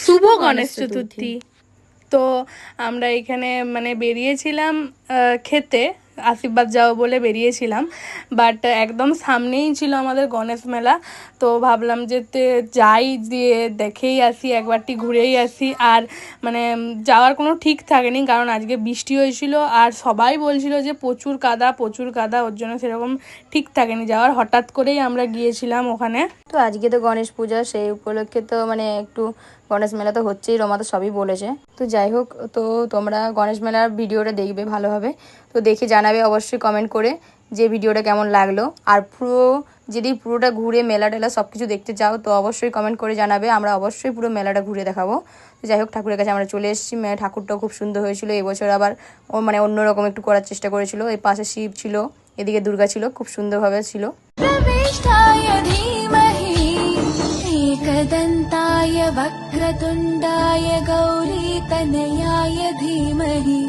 শুভ গণেশ চতুর্থী। তো আমরা এখানে মানে বেরিয়েছিলাম খেতে, আশীর্বাদ যাও বলে বেরিয়েছিলাম, বাট একদম সামনেই ছিল আমাদের গণেশ মেলা। তো ভাবলাম যে যাই, দিয়ে দেখেই আসি, একবারটি ঘুরেই আসি। আর মানে যাওয়ার কোনো ঠিক থাকেনি, কারণ আজকে বৃষ্টি হয়েছিল আর সবাই বলছিল যে প্রচুর কাদা প্রচুর কাদা, ওর জন্য সেরকম ঠিক থাকেনি যাওয়ার। হঠাৎ করেই আমরা গিয়েছিলাম ওখানে। তো আজকে তো গণেশ পূজা, সেই উপলক্ষে তো মানে একটু গণেশ মেলা তো হচ্ছেই, রমা তো সবই বলেছে। তো যাই হোক, তো তোমরা গণেশ মেলার ভিডিওটা দেখবে ভালোভাবে, তো দেখে জানাবে অবশ্যই কমেন্ট করে যে ভিডিওটা কেমন লাগলো। আর যদি পুরোটা ঘুরে মেলা টেলা সব কিছু দেখতে চাও তো অবশ্যই কমেন্ট করে জানাবে, আমরা অবশ্যই পুরো মেলাটা ঘুরে দেখাবো। তো যাই হোক, ঠাকুরের কাছে আমরা চলে এসেছি। ঠাকুরটাও খুব সুন্দর হয়েছিল এবছর, আবার ও মানে অন্যরকম একটু করার চেষ্টা করেছিল। এই পাশে শিব ছিল, এদিকে দুর্গা ছিল, খুব সুন্দরভাবে ছিল। एकदन्ताय वक्रतुण्डाय गौरीतनयाय धीमहि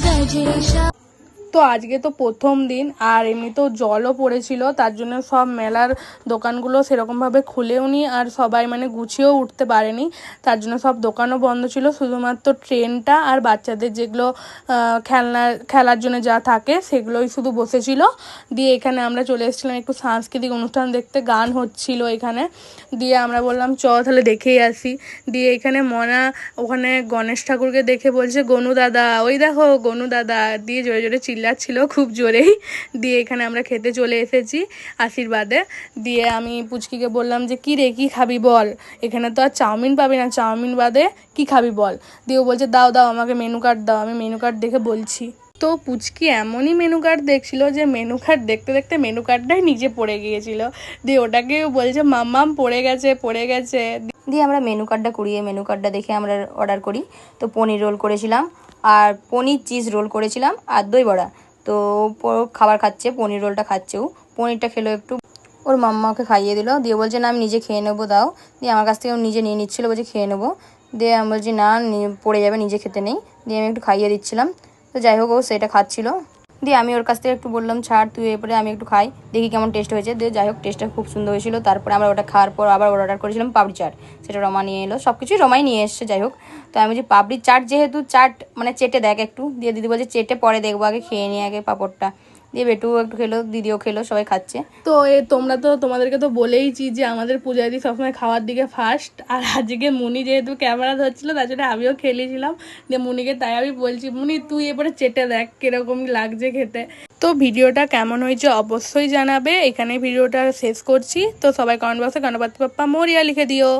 गजेशा। তো আজকে তো প্রথম দিন, আর এমনিতেও জলও পড়েছিল, তার জন্য সব মেলার দোকানগুলো সেরকমভাবে খুলেও নি, আর সবাই মানে গুছিয়েও উঠতে পারেনি, তার জন্য সব দোকানও বন্ধ ছিল। শুধুমাত্র ট্রেনটা আর বাচ্চাদের যেগুলো খেলার জন্য যা থাকে সেগুলোই শুধু বসেছিল। দিয়ে এখানে আমরা চলে এসেছিলাম একটু সাংস্কৃতিক অনুষ্ঠান দেখতে, গান হচ্ছিল এখানে। দিয়ে আমরা বললাম চ তাহলে দেখেই আসি। দিয়ে এখানে মনা ওখানে গণেশ ঠাকুরকে দেখে বলছে গনু দাদা, ওই দেখো গনু দাদা, দিয়ে জোরে জোরে চিল্লাচ্ছিল খুব জোরেই। দিয়ে এখানে আমরা খেতে চলে এসেছি আশীর্বাদে। দিয়ে আমি পুচকিকে বললাম যে কী রে, কী খাবি বল, এখানে তো আর চাউমিন পাবি না, চাউমিন বাদে কী খাবি বল। দিয়ে ও বলছে দাও দাও আমাকে মেনু কার্ড দাও। আমি মেনু কার্ড দেখে বলছি। তো পুচকি এমনই মেনু কার্ড দেখছিল যে মেনু কার্ড দেখতে দেখতে মেনু কার্ডটাই নিচে পড়ে গিয়েছিল। দিয়ে ওটাকেও বলছে মাম্মাম পড়ে গেছে পড়ে গেছে। দিয়ে আমরা মেনু কার্ডটা কুড়িয়ে মেনু কার্ডটা দেখে আমরা অর্ডার করি। তো পনির রোল করেছিলাম, আর পনির চিজ রোল করেছিলাম, আর দই বড়া। তো খাবার খাচ্ছে, পনির রোলটা খাচ্ছেও, পনিরটা খেলো একটু, ওর মাম্মাকে খাইয়ে দিল। দিয়ে বলছে না আমি নিজে খেয়ে নেবো দাও। দিয়ে আমার কাছ থেকে নিজে নিয়ে নিচ্ছিলো, বলছে খেয়ে নেবো। দিয়ে আমি বলছি না পড়ে যাবে, নিজে খেতে নেই। দিয়ে আমি একটু খাইয়ে দিচ্ছিলাম। তো যাই হোক, ও সেটা খাচ্ছিলো। দিয়ে আমি ওর কাছ থেকে একটু বললাম ছাড় তুই, এরপরে আমি একটু খাই, দেখি কেমন টেস্ট হয়েছে। দিয়ে যাই হোক, টেস্টটা খুব সুন্দর হয়েছিল। তারপরে আমরা ওটা খাওয়ার পর আবার অর্ডার করেছিলাম পাপড়ি চাট, সেটা রমা নিয়ে এলো, সব কিছুই রমাই নিয়ে এসছে। যাই হোক, তো আমি বলছি পাপড়ি চাট যেহেতু, চাট মানে চেটে দেখ একটু। দিয়ে দিদি বলছে চেটে পরে দেখবো, আগে খেয়ে নিই আগে পাঁপড়টা। দিয়ে বেটুও একটু খেলো, দিদিও খেলো, সবাই খাচ্ছে। তো তোমাদেরকে তো বলেইছি যে আমাদের পূজাদি সবসময় খাওয়ার দিকে ফার্স্ট। আর আজকে মুনি যেহেতু ক্যামেরা ধরছিল, তার জন্য আমিও খেলেছিলাম। দিয়ে মুনিকে তাই আমি বলছি মুনি তুই এবারে চেটে দেখ কিরকম লাগছে খেতে। তো ভিডিওটা কেমন হয়েছে অবশ্যই জানাবে। এখানে ভিডিওটা শেষ করছি। তো সবাই কমেন্ট বক্সে গণপতি বাপ্পা মোরিয়া লিখে দিও।